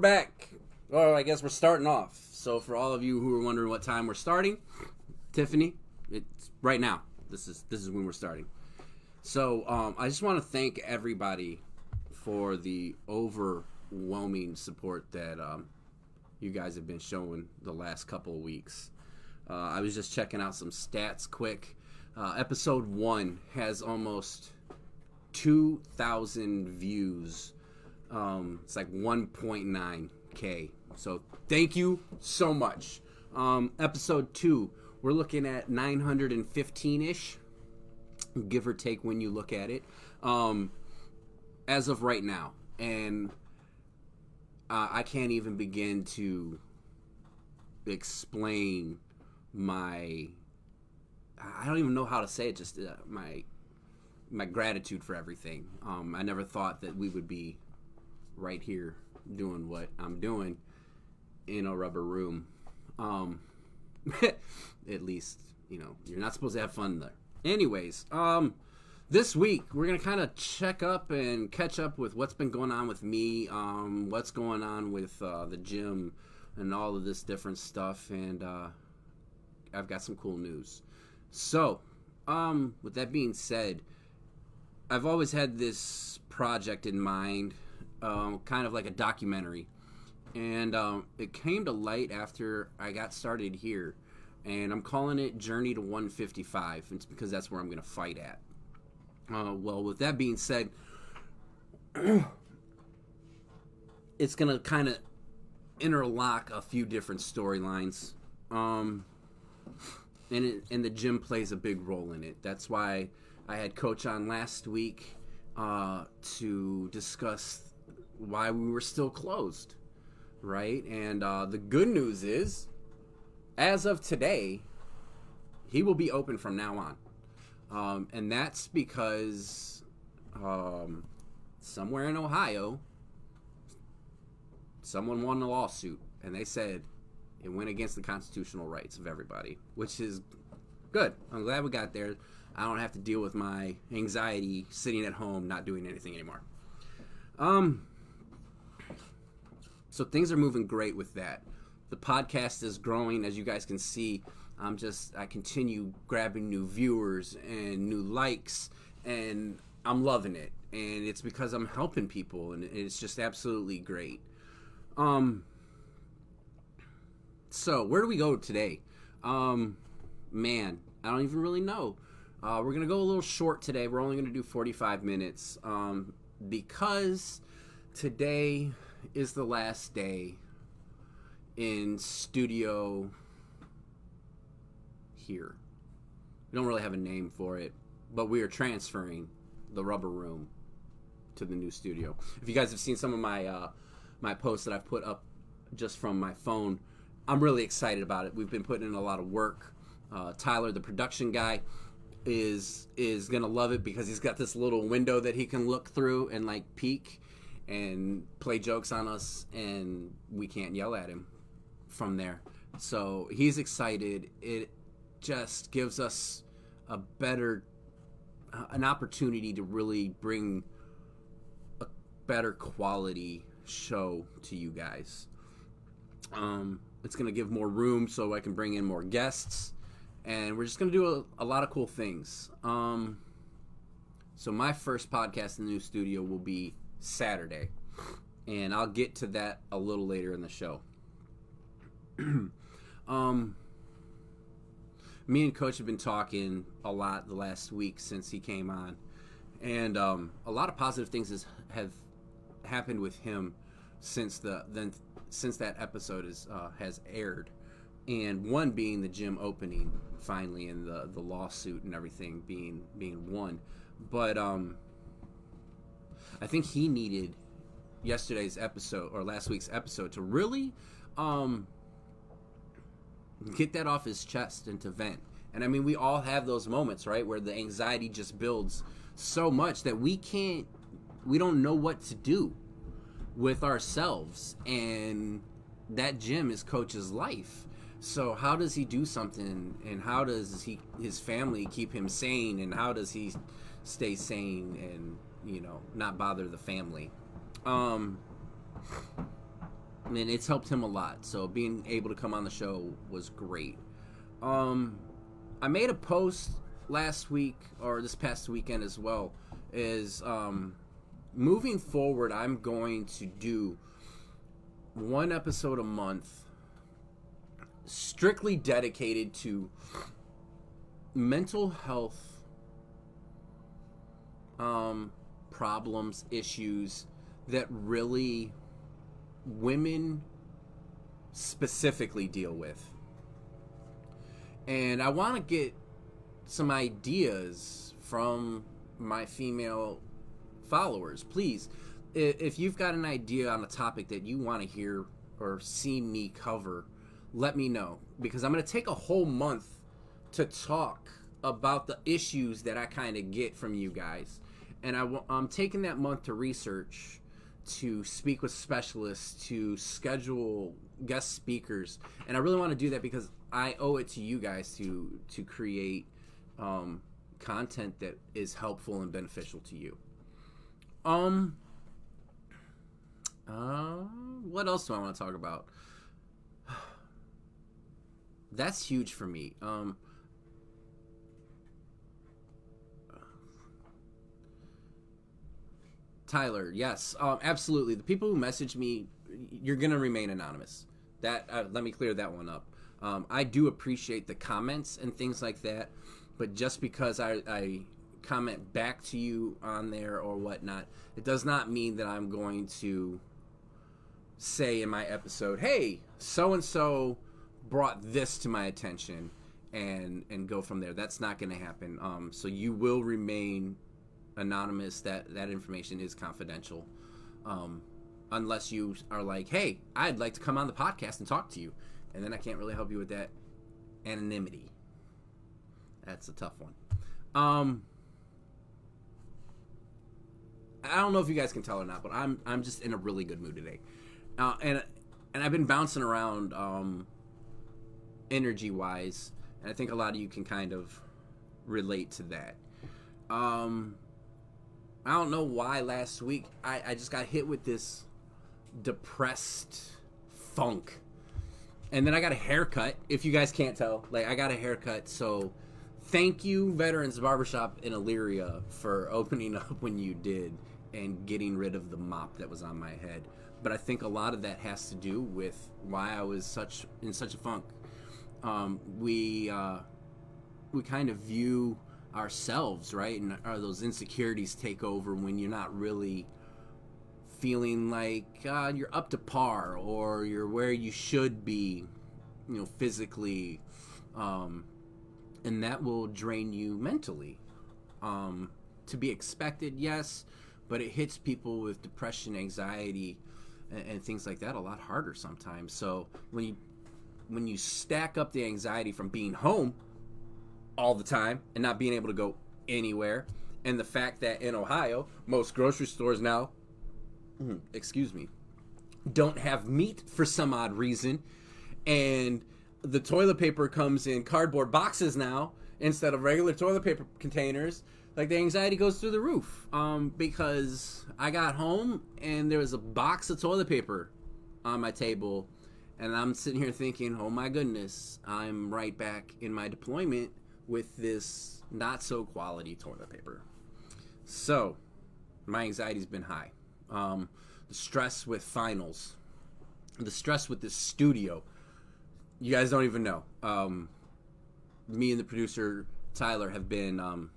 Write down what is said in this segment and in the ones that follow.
back. Well, I guess we're starting off. So for all of you who are wondering what time we're starting, Tiffany, it's right now. This is when we're starting. So I just want to thank everybody for the overwhelming support that you guys have been showing the last couple of weeks. I was just checking out some stats quick. Episode 1 has almost 2,000 views. It's like 1.9K. So thank you so much. Episode 2, we're looking at 915-ish, give or take when you look at it, as of right now. And I can't even begin to explain I don't even know how to say it, just my gratitude for everything. I never thought that we would be right here doing what I'm doing in a rubber room. At least, you're not supposed to have fun there. Anyways, this week we're going to kind of check up and catch up with what's been going on with me, what's going on with the gym and all of this different stuff, and I've got some cool news. So, with that being said, I've always had this project in mind, kind of like a documentary. And it came to light after I got started here. And I'm calling it Journey to 155. It's because that's where I'm going to fight at. Well, with that being said, it's going to kind of interlock a few different storylines. And the gym plays a big role in it. That's why I had Coach on last week to discuss why we were still closed, right? And the good news is, as of today, he will be open from now on. And that's because somewhere in Ohio, someone won a lawsuit, and they said it went against the constitutional rights of everybody, which is good. I'm glad we got there. I don't have to deal with my anxiety sitting at home not doing anything anymore. So things are moving great with that. The podcast is growing, as you guys can see. I continue grabbing new viewers and new likes, and I'm loving it. And it's because I'm helping people, and it's just absolutely great. So where do we go today? Man, I don't even really know. We're going to go a little short today. We're only going to do 45 minutes because today is the last day in studio here. We don't really have a name for it, but we are transferring the rubber room to the new studio. If you guys have seen some of my posts that I've put up just from my phone, I'm really excited about it. We've been putting in a lot of work. Tyler, the production guy, is gonna love it because he's got this little window that he can look through and like peek and play jokes on us, and we can't yell at him from there. So he's excited. It just gives us an opportunity to really bring a better quality show to you guys. It's going to give more room so I can bring in more guests, and we're just going to do a lot of cool things. So my first podcast in the new studio will be Saturday, and I'll get to that a little later in the show. Me and Coach have been talking a lot the last week since he came on, and a lot of positive things have happened with him since that episode has aired, and one being the gym opening finally, and the lawsuit and everything being won. But I think he needed yesterday's episode or last week's episode to really get that off his chest and to vent. And I mean, we all have those moments, right, where the anxiety just builds so much that we don't know what to do with ourselves, and that gym is Coach's life. So how does he do something, and how does his family keep him sane, and how does he stay sane and not bother the family? and it's helped him a lot. So being able to come on the show was great. I made a post last week or this past weekend as well. Is moving forward, I'm going to do one episode a month, strictly dedicated to mental health problems, issues that really women specifically deal with. And I want to get some ideas from my female followers. Please, if you've got an idea on a topic that you want to hear or see me cover, let me know. Because I'm going to take a whole month to talk about the issues that I kind of get from you guys. And I'm taking that month to research, to speak with specialists, to schedule guest speakers. And I really want to do that because I owe it to you guys to create content that is helpful and beneficial to you. What else do I want to talk about? That's huge for me. Tyler, yes, absolutely. The people who message me, you're gonna remain anonymous. That let me clear that one up. I do appreciate the comments and things like that, but just because I comment back to you on there or whatnot, it does not mean that I'm going to say in my episode, hey, so and so brought this to my attention, and go from there. That's not going to happen. So you will remain anonymous. That information is confidential, unless you are like, hey, I'd like to come on the podcast and talk to you, and then I can't really help you with that anonymity. That's a tough one. I don't know if you guys can tell or not, but I'm just in a really good mood today, and I've been bouncing around energy wise, and I think a lot of you can kind of relate to that. I don't know why last week I just got hit with this depressed funk, and then I got a haircut. If you guys can't tell, like, I got a haircut, so thank you, Veterans Barbershop in Elyria, for opening up when you did and getting rid of the mop that was on my head. But I think a lot of that has to do with why I was in such a funk. We kind of view ourselves, right, and those insecurities take over when you're not really feeling like you're up to par or you're where you should be, physically, and that will drain you mentally. To be expected, yes, but it hits people with depression, anxiety, and things like that a lot harder sometimes. So when you stack up the anxiety from being home all the time and not being able to go anywhere, and the fact that in Ohio most grocery stores now don't have meat for some odd reason, and the toilet paper comes in cardboard boxes now instead of regular toilet paper containers, like, the anxiety goes through the roof, because I got home and there was a box of toilet paper on my table, and I'm sitting here thinking, oh my goodness, I'm right back in my deployment with this not so quality toilet paper. So my anxiety's been high. The stress with finals, the stress with this studio, you guys don't even know. Me and the producer Tyler have been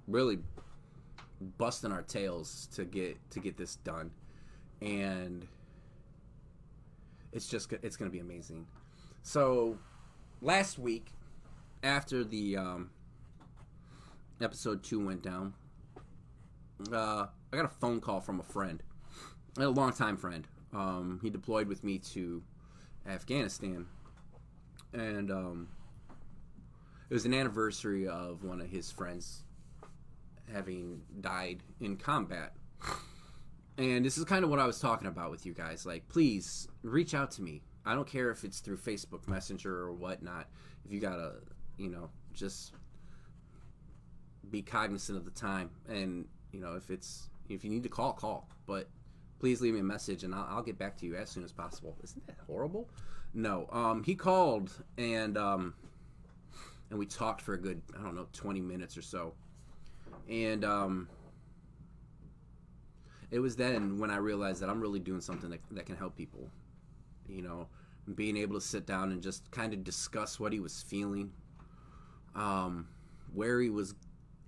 really busting our tails to get this done, and it's going to be amazing. So last week, after the episode 2 went down, I got a phone call from a friend, a longtime friend. He deployed with me to Afghanistan, and it was an anniversary of one of his friends having died in combat. And this is kind of what I was talking about with you guys. Like, please reach out to me. I don't care if it's through Facebook Messenger or whatnot. If you gotta, just be cognizant of the time. And, if you need to call. But please leave me a message and I'll get back to you as soon as possible. Isn't that horrible? No. He called and we talked for a good, 20 minutes or so. And it was then when I realized that I'm really doing something that can help people. Being able to sit down and just kind of discuss what he was feeling, where he was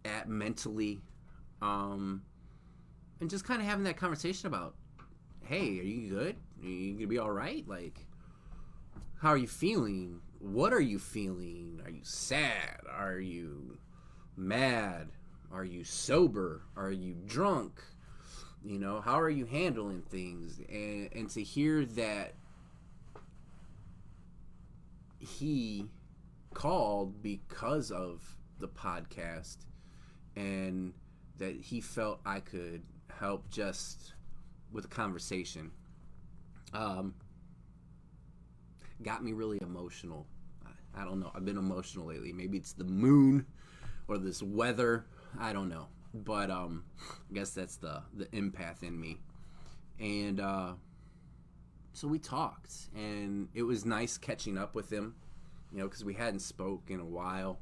at mentally, and just kind of having that conversation about, hey, are you good? Are you gonna be all right? Like, how are you feeling? What are you feeling? Are you sad? Are you mad? Are you sober? Are you drunk? How are you handling things? And to hear that he called because of the podcast and that he felt I could help just with a conversation, got me really emotional. I don't know. I've been emotional lately. Maybe it's the moon or this weather. I don't know. But I guess that's the empath in me. And so we talked. And it was nice catching up with him, because we hadn't spoke in a while.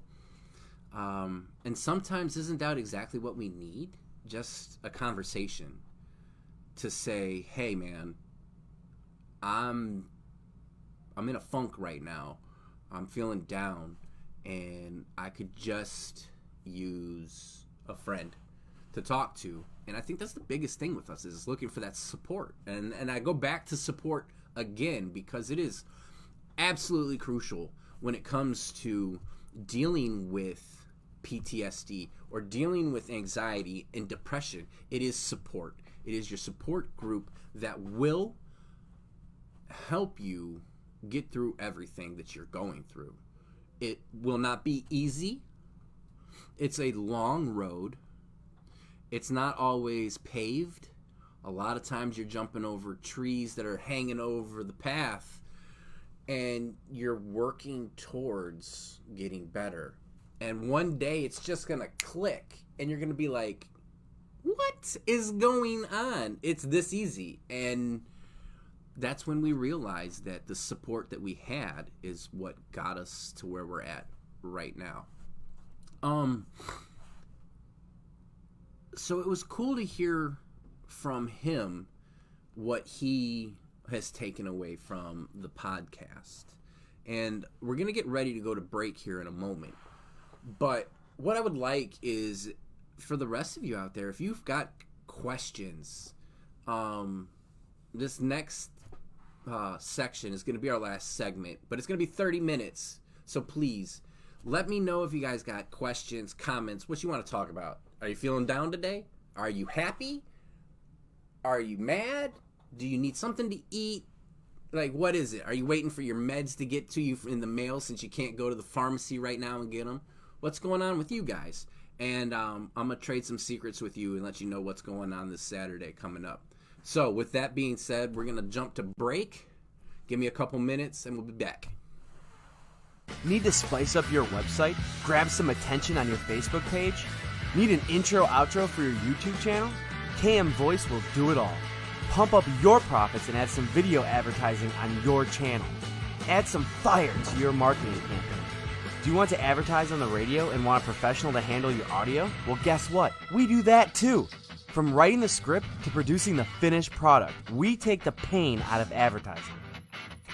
And sometimes isn't that exactly what we need? Just a conversation to say, hey, man, I'm in a funk right now. I'm feeling down, and I could just use a friend to talk to. And I think that's the biggest thing with us, is looking for that support. And I go back to support again because it is absolutely crucial when it comes to dealing with PTSD or dealing with anxiety and depression. It is support. It is your support group that will help you get through everything that you're going through. It will not be easy. It's a long road. It's not always paved. A lot of times you're jumping over trees that are hanging over the path, and you're working towards getting better. And one day it's just going to click, and you're going to be like, what is going on? It's this easy. And that's when we realized that the support that we had is what got us to where we're at right now. So it was cool to hear from him what he has taken away from the podcast. And we're going to get ready to go to break here in a moment. But what I would like is for the rest of you out there, if you've got questions, this next section is going to be our last segment, but it's going to be 30 minutes. So please, let me know if you guys got questions, comments, what you want to talk about. Are you feeling down today? Are you happy? Are you mad? Do you need something to eat? Like, what is it? Are you waiting for your meds to get to you in the mail since you can't go to the pharmacy right now and get them? What's going on with you guys? And I'm going to trade some secrets with you and let you know what's going on this Saturday coming up. So with that being said, we're going to jump to break. Give me a couple minutes and we'll be back. Need to spice up your website? Grab some attention on your Facebook page? Need an intro, outro for your YouTube channel? KM Voice will do it all. Pump up your profits and add some video advertising on your channel. Add some fire to your marketing campaign. Do you want to advertise on the radio and want a professional to handle your audio? Well, guess what? We do that too. From writing the script to producing the finished product, we take the pain out of advertising.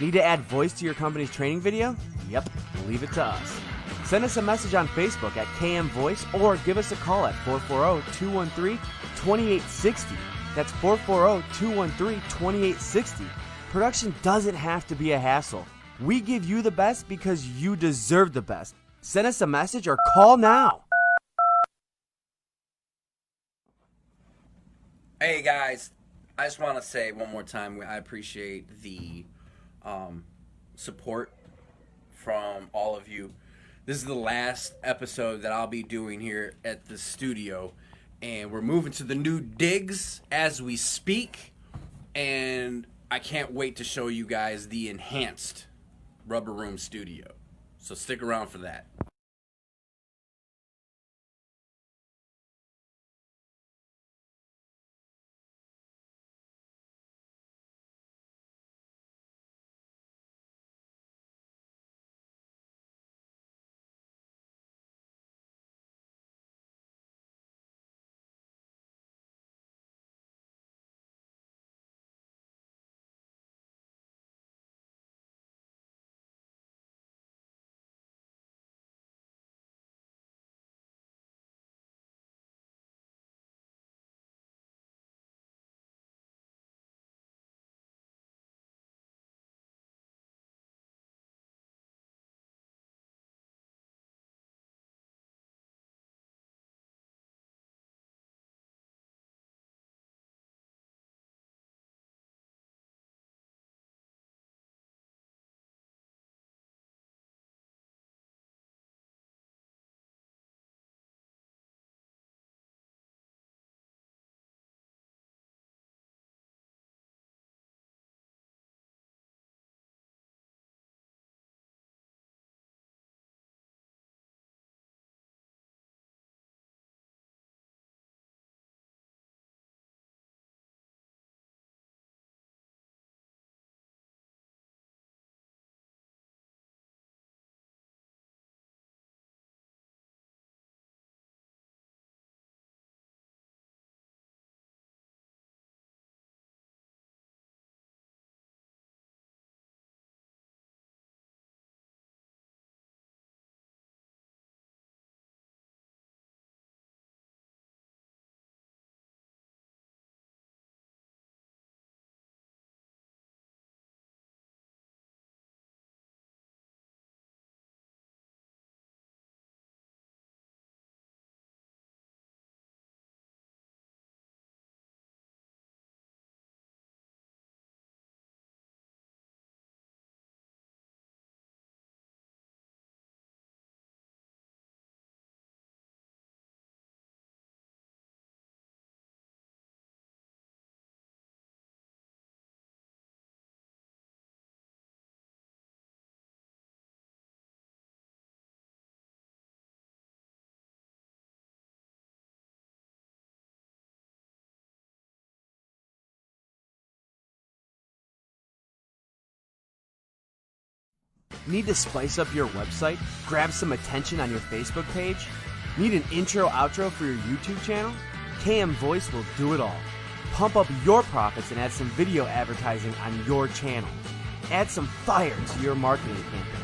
Need to add voice to your company's training video? Yep, leave it to us. Send us a message on Facebook at KM Voice or give us a call at 440-213-2860. That's 440-213-2860. Production doesn't have to be a hassle. We give you the best because you deserve the best. Send us a message or call now. Hey guys, I just want to say one more time, I appreciate the support from all of you. This is the last episode that I'll be doing here at the studio, and we're moving to the new digs as we speak, and I can't wait to show you guys the enhanced Rubber Room Studio. So stick around for that. Need to spice up your website? Grab some attention on your Facebook page? Need an intro outro for your YouTube channel? KM Voice will do it all. Pump up your profits and add some video advertising on your channel. Add some fire to your marketing campaign.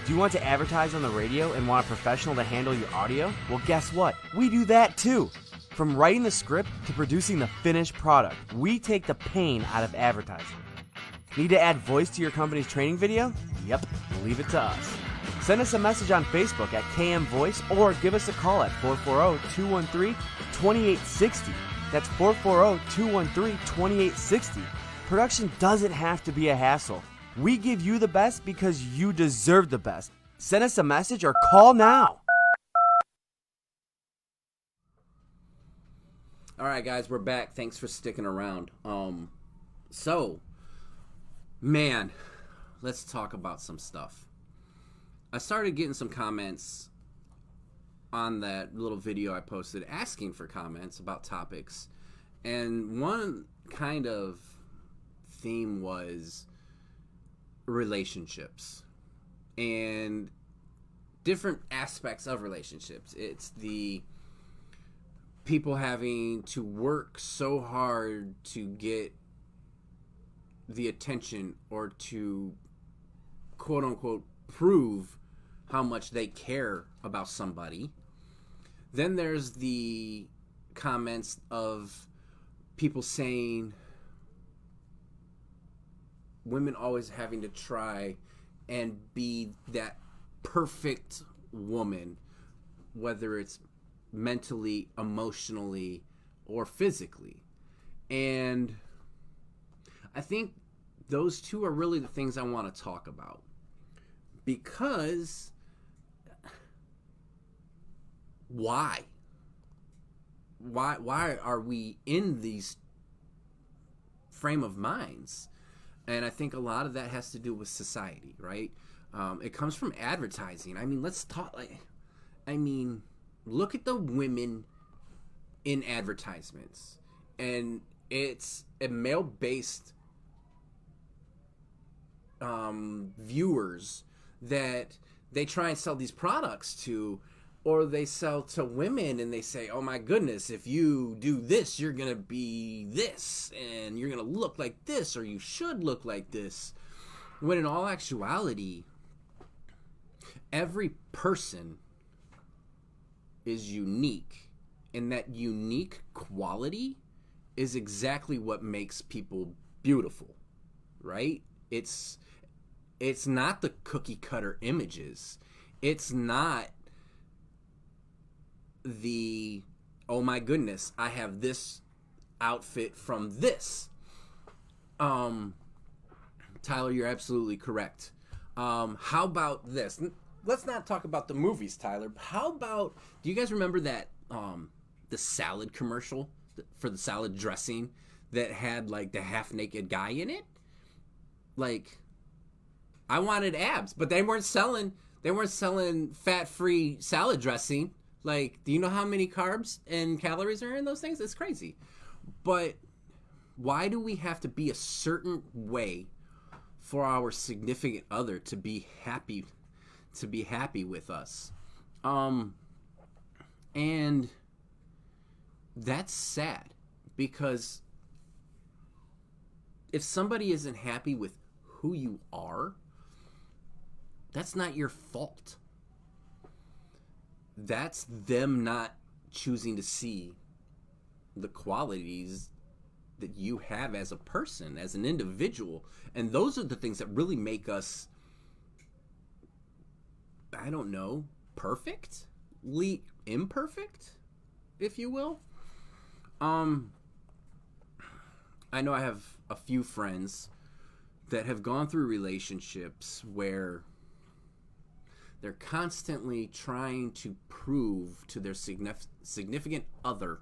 Do you want to advertise on the radio and want a professional to handle your audio? Well, guess what? We do that too. From writing the script to producing the finished product, we take the pain out of advertising. Need to add voice to your company's training video? Yep, leave it to us. Send us a message on Facebook at KM Voice or give us a call at 440-213-2860. That's 440-213-2860. Production doesn't have to be a hassle. We give you the best because you deserve the best. Send us a message or call now. All right, guys, we're back. Thanks for sticking around. Man, let's talk about some stuff. I started getting some comments on that little video I posted asking for comments about topics. And one kind of theme was relationships and different aspects of relationships. It's the people having to work so hard to get the attention or to quote unquote prove how much they care about somebody. Then there's the comments of people saying women always having to try and be that perfect woman, whether it's mentally, emotionally, or physically. And I think those two are really the things I want to talk about, because why are we in these frame of minds? And I think a lot of that has to do with society, right? It comes from advertising. I mean, look at the women in advertisements, and it's a male-based viewers that they try and sell these products to, or they sell to women and they say, oh my goodness, if you do this, you're gonna be this, and you're gonna look like this, or you should look like this. When in all actuality, every person is unique, and that unique quality is exactly what makes people beautiful, right? It's not the cookie cutter images. It's not the, oh my goodness, I have this outfit from this. Tyler, you're absolutely correct. How about this? Let's not talk about the movies, Tyler. How about, do you guys remember that the salad commercial for the salad dressing that had like the half-naked guy in it? Like, I wanted abs, but they weren't selling fat-free salad dressing. Like, do you know how many carbs and calories are in those things? It's crazy. But why do we have to be a certain way for our significant other to be happy with us? And that's sad, because if somebody isn't happy with who you are, that's not your fault. That's them not choosing to see the qualities that you have as a person, as an individual. And those are the things that really make us, I don't know, perfectly imperfect, if you will. I know I have a few friends that have gone through relationships where they're constantly trying to prove to their significant other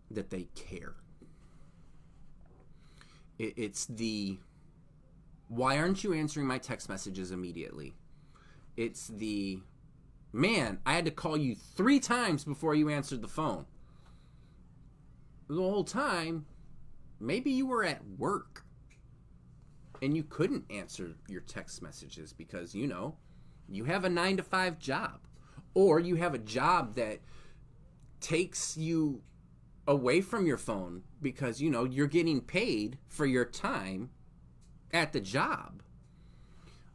that they care. It's the, why aren't you answering my text messages immediately? It's the, man, I had to call you 3 times before you answered the phone. The whole time, maybe you were at work. and you couldn't answer your text messages because, you know, you have a 9-to-5 job, or you have a job that takes you away from your phone because, you know, you're getting paid for your time at the job.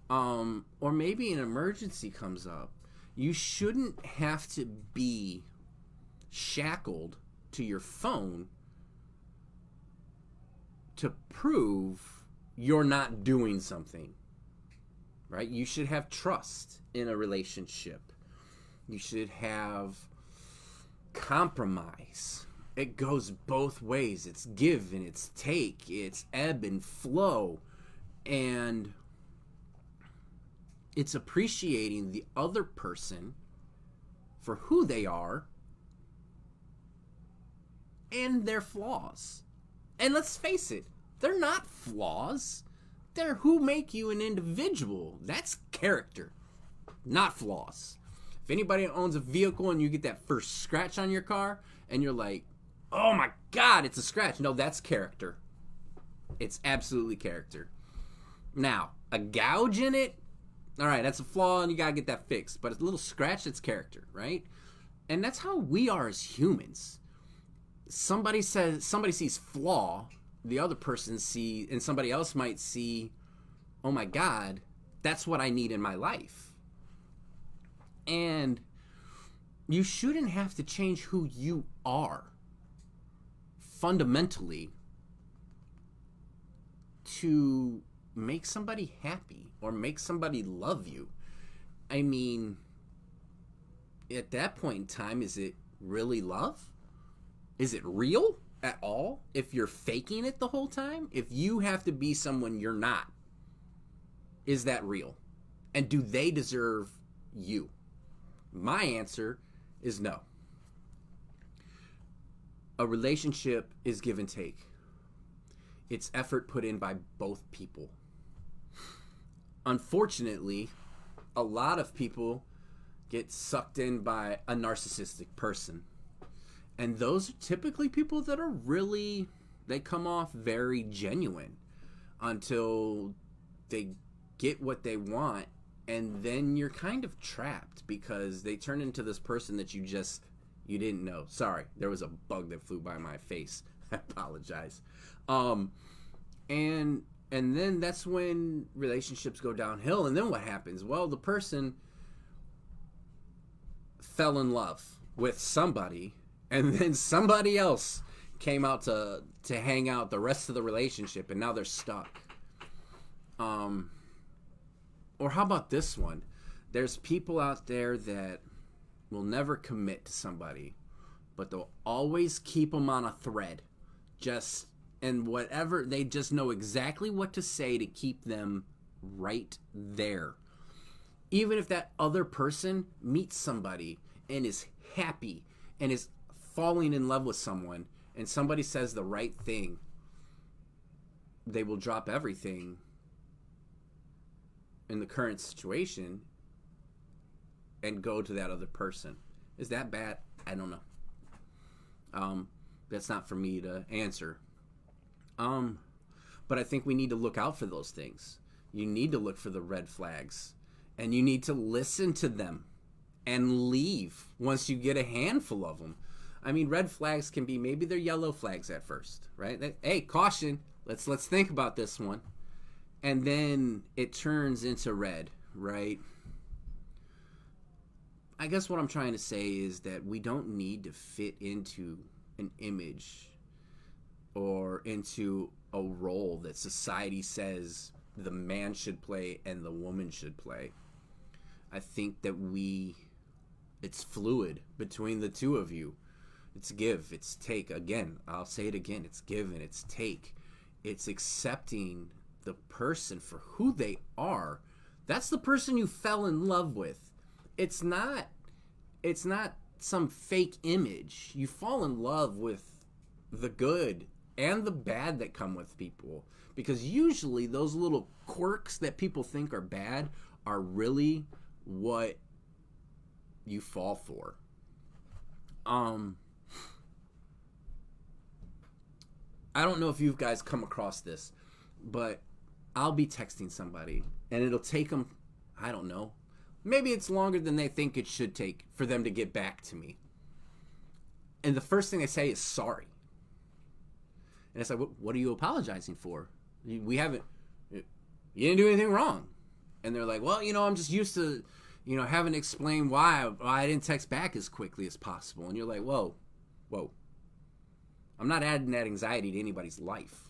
Or maybe an emergency comes up. You shouldn't have to be shackled to your phone to prove you're not doing something, right? You should have trust in a relationship. You should have compromise. It goes both ways. It's give and it's take. It's ebb and flow. And it's appreciating the other person for who they are and their flaws. And let's face it, they're not flaws. They're who make you an individual. That's character, not flaws. If anybody owns a vehicle and you get that first scratch on your car and you're like, oh my God, it's a scratch. No, that's character. It's absolutely character. Now, a gouge in it, all right, that's a flaw and you got to get that fixed. But a little scratch, it's character, right? And that's how we are as humans. Somebody sees flaw, the other person sees, and somebody else might see, oh my God, that's what I need in my life. And you shouldn't have to change who you are fundamentally to make somebody happy or make somebody love you. I mean, at that point in time, is it really love? Is it real at all if you're faking it the whole time? If you have to be someone you're not, is that real? And do they deserve you? My answer is no. A relationship is give and take. It's effort put in by both people. Unfortunately, a lot of people get sucked in by a narcissistic person. And those are typically people that are really, they come off very genuine until they get what they want. And then you're kind of trapped because they turn into this person that you didn't know. Sorry, there was a bug that flew by my face. I apologize. And then that's when relationships go downhill. And then what happens? Well, the person fell in love with somebody, and then somebody else came out to hang out the rest of the relationship, and now they're stuck. Or how about this one? There's people out there that will never commit to somebody, but they'll always keep them on a thread. And whatever, they just know exactly what to say to keep them right there. Even if that other person meets somebody and is happy and is falling in love with someone, and somebody says the right thing, they will drop everything in the current situation and go to that other person. Is that bad? I don't know. That's not for me to answer. But I think we need to look out for those things. You need to look for the red flags, and you need to listen to them and leave once you get a handful of them. I mean, red flags can be, maybe they're yellow flags at first, right? Hey, caution, let's think about this one. And then it turns into red, right? I guess what I'm trying to say is that we don't need to fit into an image or into a role that society says the man should play and the woman should play. I think that it's fluid between the two of you. It's give, it's take. Again, I'll say it again. It's give and it's take. It's accepting the person for who they are. That's the person you fell in love with. It's not some fake image. You fall in love with the good and the bad that come with people, because usually those little quirks that people think are bad are really what you fall for. I don't know if you guys come across this, but I'll be texting somebody, and it'll take them, I don't know, maybe it's longer than they think it should take for them to get back to me. And the first thing they say is sorry. And it's like, what are you apologizing for? We haven't, you didn't do anything wrong. And they're like, well, I'm just used to, having to explain why I didn't text back as quickly as possible. And you're like, whoa. I'm not adding that anxiety to anybody's life.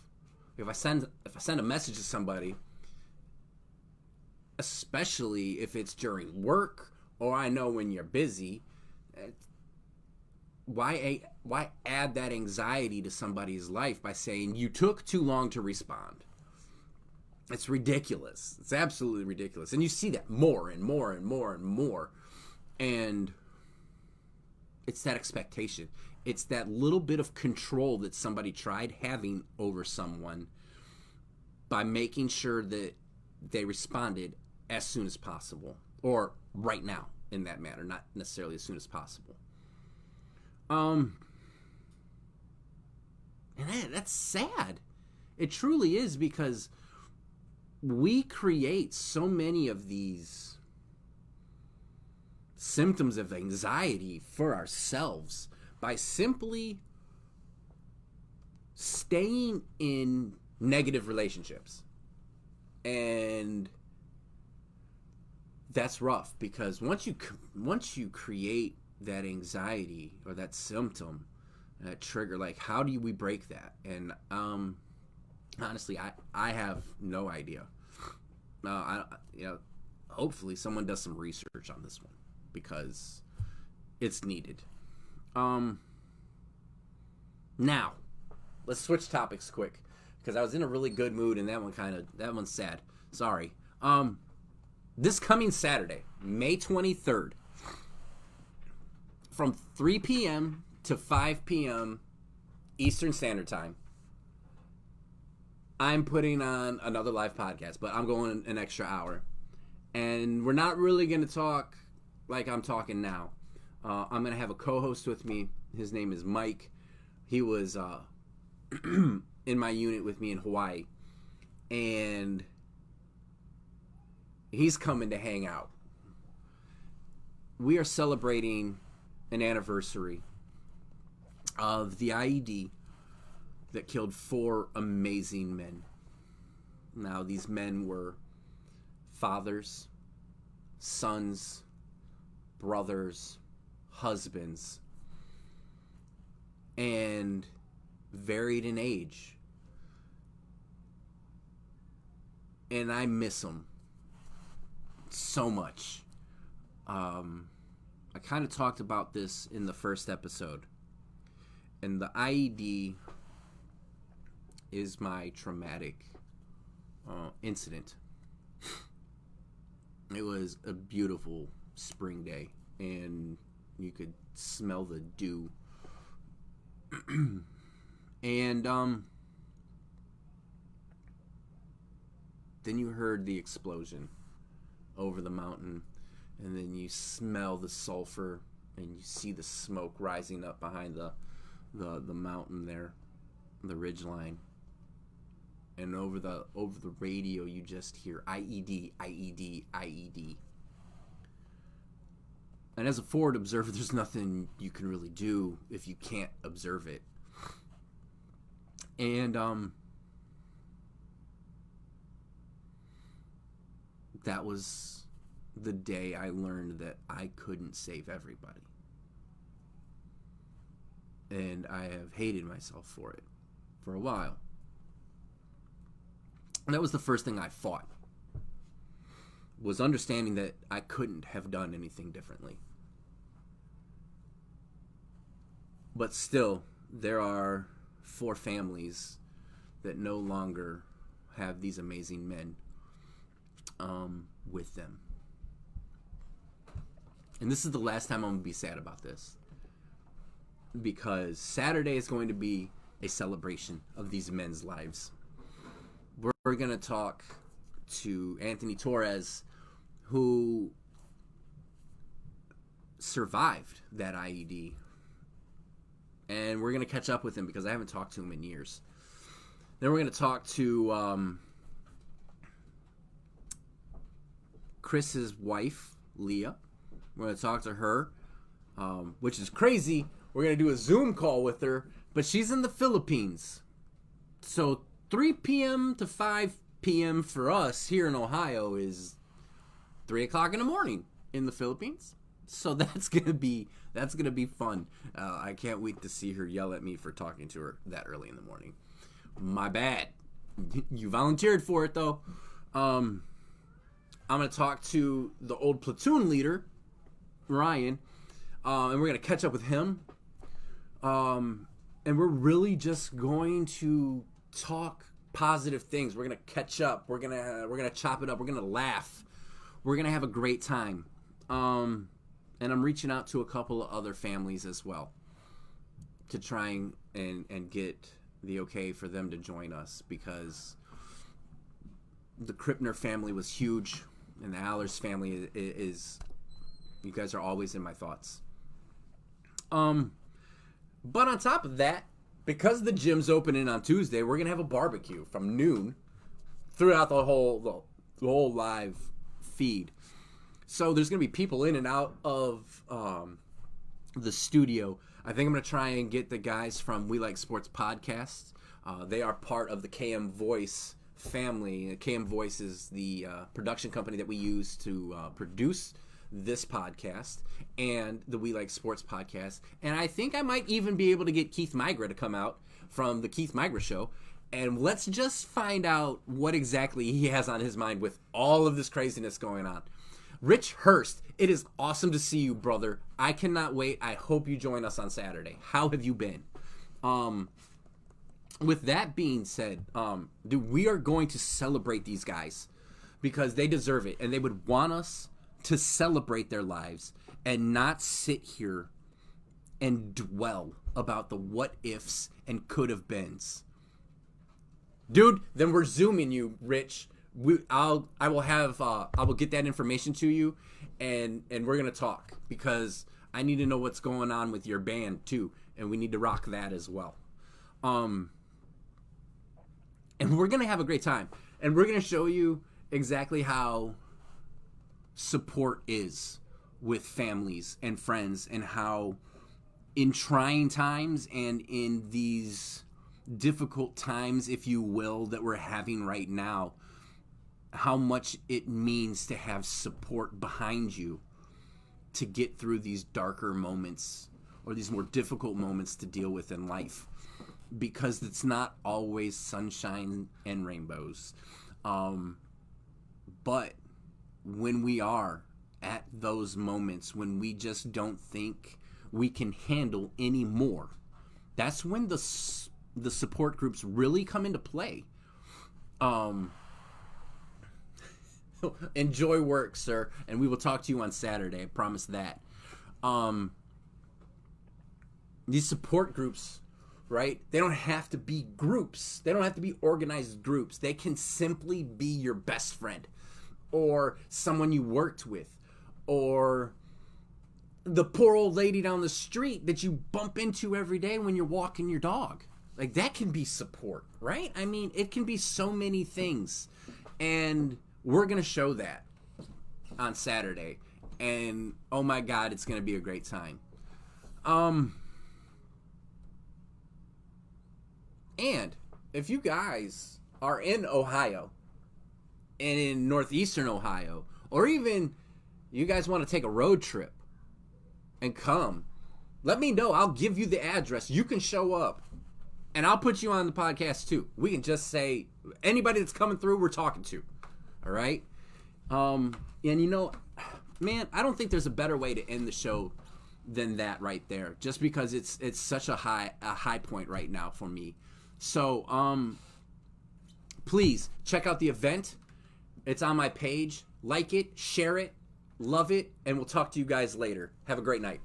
If I send a message to somebody, especially if it's during work or I know when you're busy, why add that anxiety to somebody's life by saying you took too long to respond? It's ridiculous. It's absolutely ridiculous. And you see that more and more and more and more. And it's that expectation. It's that little bit of control that somebody tried having over someone by making sure that they responded as soon as possible, or right now in that manner, not necessarily as soon as possible. And that's sad. It truly is, because we create so many of these symptoms of anxiety for ourselves by simply staying in negative relationships. And that's rough, because once you create that anxiety or that symptom, that trigger, like, how do we break that? And honestly, I have no idea. Hopefully someone does some research on this one, because it's needed. Now, let's switch topics quick, because I was in a really good mood, and that one's sad. Sorry. This coming Saturday, May 23rd, from 3 p.m. to 5 p.m. Eastern Standard Time, I'm putting on another live podcast, but I'm going an extra hour. And we're not really going to talk like I'm talking now. I'm going to have a co-host with me. His name is Mike. He was in my unit with me in Hawaii. And he's coming to hang out. We are celebrating an anniversary of the IED that killed 4 amazing men. Now, these men were fathers, sons, brothers, husbands, and varied in age. And I miss them so much. I kind of talked about this in the first episode. And the IED is my traumatic incident. It was a beautiful spring day, and you could smell the dew. And then you heard the explosion over the mountain, and then you smell the sulfur, and you see the smoke rising up behind the mountain there, the ridgeline. And over the radio, you just hear IED, IED, IED. And as a forward observer, there's nothing you can really do if you can't observe it. And that was the day I learned that I couldn't save everybody. And I have hated myself for it for a while. And that was the first thing I fought, was understanding that I couldn't have done anything differently. But still, there are 4 families that no longer have these amazing men with them. And this is the last time I'm going to be sad about this, because Saturday is going to be a celebration of these men's lives. We're going to talk to Anthony Torres, who survived that IED. And we're going to catch up with him, because I haven't talked to him in years. Then we're going to talk to Chris's wife, Leah. We're going to talk to her, which is crazy. We're going to do a Zoom call with her, but she's in the Philippines. So 3 p.m. to 5 p.m. for us here in Ohio is 3 o'clock in the morning in the Philippines. So that's gonna be fun. I can't wait to see her yell at me for talking to her that early in the morning. My bad. You volunteered for it though. I'm gonna talk to the old platoon leader, Ryan, and we're gonna catch up with him. And we're really just going to talk positive things. We're gonna catch up. We're gonna chop it up. We're gonna laugh. We're gonna have a great time. And I'm reaching out to a couple of other families as well to try and get the okay for them to join us, because the Krippner family was huge, and the Allers family is you guys are always in my thoughts. But on top of that, because the gym's opening on Tuesday, we're gonna have a barbecue from noon throughout the whole live feed. So there's going to be people in and out of the studio. I think I'm going to try and get the guys from We Like Sports Podcast. They are part of the KM Voice family. KM Voice is the production company that we use to produce this podcast and the We Like Sports Podcast. And I think I might even be able to get Keith Migra to come out from the Keith Migra Show. And let's just find out what exactly he has on his mind with all of this craziness going on. Rich Hurst, it is awesome to see you, brother. I cannot wait. I hope you join us on Saturday. How have you been? With that being said, dude, we are going to celebrate these guys because they deserve it, and they would want us to celebrate their lives and not sit here and dwell about the what ifs and could have beens. Dude, then we're Zooming you, Rich. I will get that information to you, and we're gonna talk, because I need to know what's going on with your band too, and we need to rock that as well. And we're gonna have a great time, and we're gonna show you exactly how support is with families and friends, and how in trying times and in these difficult times, if you will, that we're having right now, how much it means to have support behind you to get through these darker moments or these more difficult moments to deal with in life, because it's not always sunshine and rainbows. But when we are at those moments when we just don't think we can handle any more, that's when the support groups really come into play. Enjoy work, sir, and we will talk to you on Saturday. I promise that. These support groups, right? They don't have to be groups. They don't have to be organized groups. They can simply be your best friend, or someone you worked with, or the poor old lady down the street that you bump into every day when you're walking your dog. Like, that can be support, right? I mean, it can be so many things. And we're going to show that on Saturday. And, oh my God, it's going to be a great time. And if you guys are in Ohio and in northeastern Ohio, or even you guys want to take a road trip and come, let me know. I'll give you the address. You can show up. And I'll put you on the podcast too. We can just say, anybody that's coming through, we're talking to. All right? And you know, man, I don't think there's a better way to end the show than that right there. Just because it's such a high point right now for me. So, please check out the event. It's on my page. Like it, share it, love it, and we'll talk to you guys later. Have a great night.